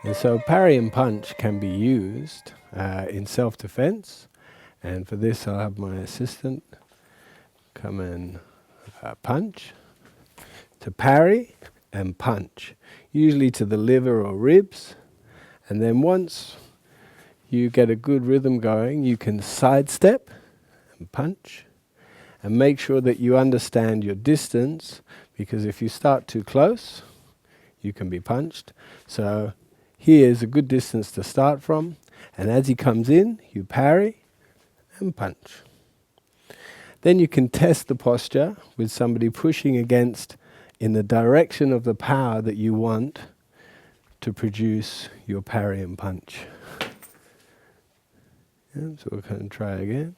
And so parry and punch can be used in self-defense. And for this, I'll have my assistant come and punch, to parry and punch, usually to the liver or ribs. And then once you get a good rhythm going, you can sidestep and punch. And make sure that you understand your distance, because if you start too close, you can be punched. So here's a good distance to start from. And as he comes in, you parry and punch. Then you can test the posture with somebody pushing against in the direction of the power that you want to produce your parry and punch. Yeah, so we're going to try again.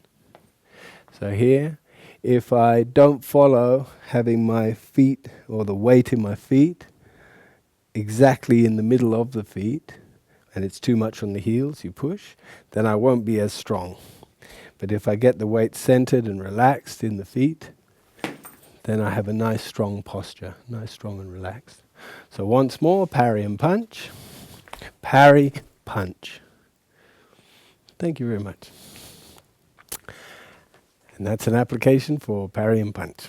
So here, if I don't follow having my feet or the weight in my feet exactly in the middle of the feet, and it's too much on the heels, you push, then I won't be as strong. But if I get the weight centered and relaxed in the feet, then I have a nice strong posture, nice strong and relaxed. So once more, parry and punch, parry, punch. Thank you very much. And that's an application for parry and punch.